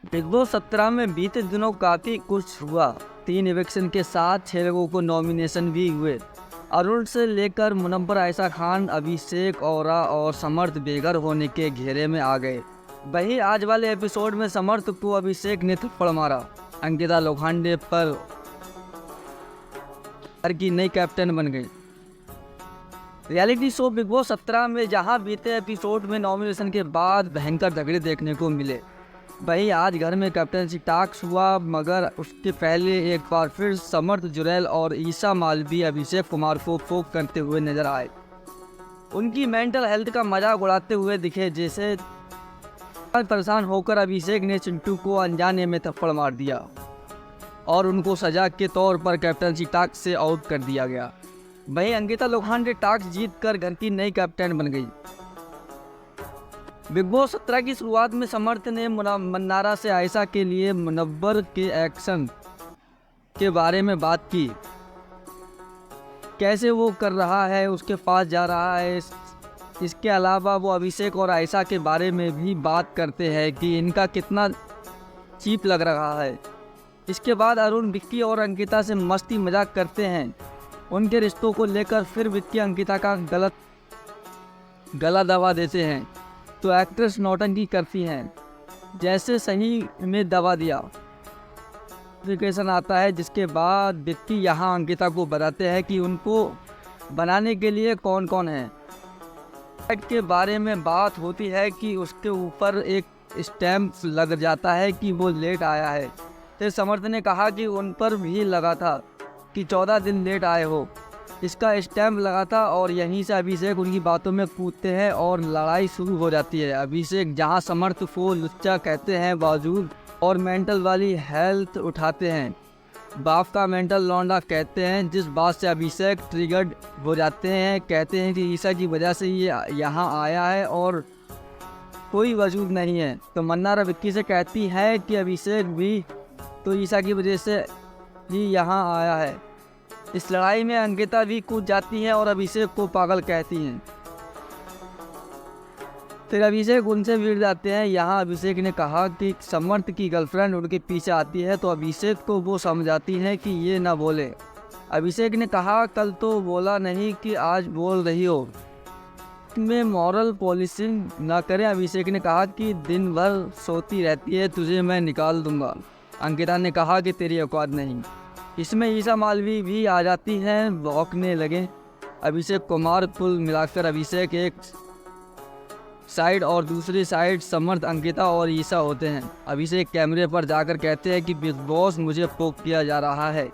Big boss 17 में बीते दिनों काफ़ी कुछ हुआ। 3 इविक्शन के साथ 6 लोगों को नॉमिनेशन भी हुए। अरुण से लेकर मुनव्वर, आयशा खान, अभिषेक, औरा और समर्थ बेघर होने के घेरे में आ गए। वहीं आज वाले एपिसोड में समर्थ को अभिषेक ने थप्पड़ मारा। अंकिता लोखंडे पर घर की नई कैप्टन बन गई। रियलिटी शो बिग बॉस 17 में जहां बीते एपिसोड में नॉमिनेशन के बाद भयंकर झगड़े देखने को मिले, वहीं आज घर में कैप्टनसी टास्क हुआ। मगर उसके पहले एक बार फिर समर्थ, जुरैल और ईशा मालवी अभिषेक कुमार को फोक करते हुए नजर आए। उनकी मेंटल हेल्थ का मजाक उड़ाते हुए दिखे। जैसे परेशान होकर अभिषेक ने चिंटू को अनजाने में थप्पड़ मार दिया और उनको सजा के तौर पर कैप्टनसी टास्क से आउट कर दिया गया। वहीं अंकिता लोखंडे टास्क जीत कर घर की नई कैप्टन बन गई। बिग बॉस 17 की शुरुआत में समर्थ ने मन्नारा से आयशा के लिए मुनव्वर के एक्शन के बारे में बात की। कैसे वो कर रहा है, उसके पास जा रहा है। इसके अलावा वो अभिषेक और आयशा के बारे में भी बात करते हैं कि इनका कितना चीप लग रहा है। इसके बाद अरुण, विक्की और अंकिता से मस्ती मजाक करते हैं। उनके रिश्तों को लेकर फिर विक्की अंकिता का गला दबा देते हैं तो एक्ट्रेस नौटंकी करती हैं, जैसे सही में दबा दिया। नोटिफिकेशन आता है, जिसके बाद विक्की यहाँ अंकिता को बताते हैं कि उनको बनाने के लिए कौन कौन है। के बारे में बात होती है कि उसके ऊपर एक स्टैम्प लग जाता है कि वो लेट आया है। फिर समर्थ ने कहा कि उन पर भी लगा था कि 14 दिन लेट आए हो, इसका स्टैम्प लगा था। और यहीं से अभिषेक उनकी बातों में कूदते हैं और लड़ाई शुरू हो जाती है। अभिषेक जहां समर्थ को लुच्चा कहते हैं बावजूद और मेंटल वाली हेल्थ उठाते हैं, बाप का मेंटल लौंडा कहते हैं, जिस बात से अभिषेक ट्रिगर्ड हो जाते हैं। कहते हैं कि ईशा की वजह से ये यहाँ आया है और कोई वजूद नहीं है। तो मन्नारा विक्की से कहती है कि अभिषेक भी तो ईशा की वजह से ही यहाँ आया है। इस लड़ाई में अंकिता भी कूद जाती है और अभिषेक को पागल कहती हैं। फिर अभिषेक उनसे भिड़ जाते हैं। यहाँ अभिषेक ने कहा कि समर्थ की गर्लफ्रेंड उनके पीछे आती है तो अभिषेक को वो समझाती है कि ये ना बोले। अभिषेक ने कहा, कल तो बोला नहीं कि आज बोल रही हो, में मॉरल पॉलिसिंग ना करें। अभिषेक ने कहा कि दिन भर सोती रहती है, तुझे मैं निकाल दूंगा। अंकिता ने कहा कि तेरी औकात नहीं। इसमें ईशा मालवी भी आ जाती हैं, भौंकने लगे। अभिषेक कुमार, कुल मिलाकर अभिषेक एक साइड और दूसरी साइड समर्थ, अंकिता और ईशा होते हैं। अभिषेक कैमरे पर जाकर कहते हैं कि बिग बॉस मुझे पोक किया जा रहा है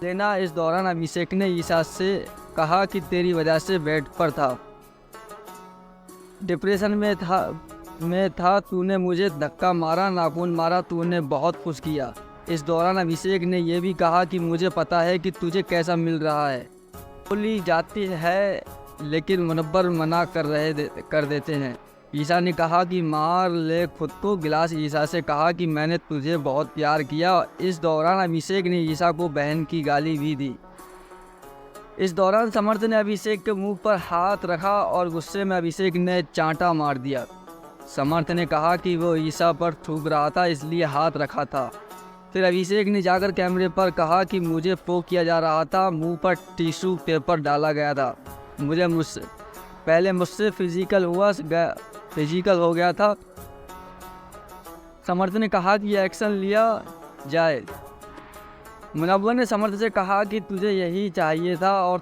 लेना। इस दौरान अभिषेक ने ईशा से कहा कि तेरी वजह से बेड पर था, डिप्रेशन में था, तूने मुझे धक्का मारा, नाखून मारा, तूने बहुत कुछ किया। इस दौरान अभिषेक ने यह भी कहा कि मुझे पता है कि तुझे कैसा मिल रहा है। बोली जाती है लेकिन मुनव्वर मना कर देते हैं। ईशा ने कहा कि मार ले खुद को गिलास। ईशा से कहा कि मैंने तुझे बहुत प्यार किया। इस दौरान अभिषेक ने ईशा को बहन की गाली भी दी। इस दौरान समर्थ ने अभिषेक के मुंह पर हाथ रखा और गुस्से में अभिषेक ने चांटा मार दिया। समर्थ ने कहा कि वो ईशा पर थूक रहा था इसलिए हाथ रखा था। फिर अभिषेक ने जाकर कैमरे पर कहा कि मुझे पोक किया जा रहा था, मुंह पर टिश्यू पेपर डाला गया था, मुझसे फिजिकल हो गया था। समर्थ ने कहा कि एक्शन लिया जाए। मुनव्वर ने समर्थ से कहा कि तुझे यही चाहिए था और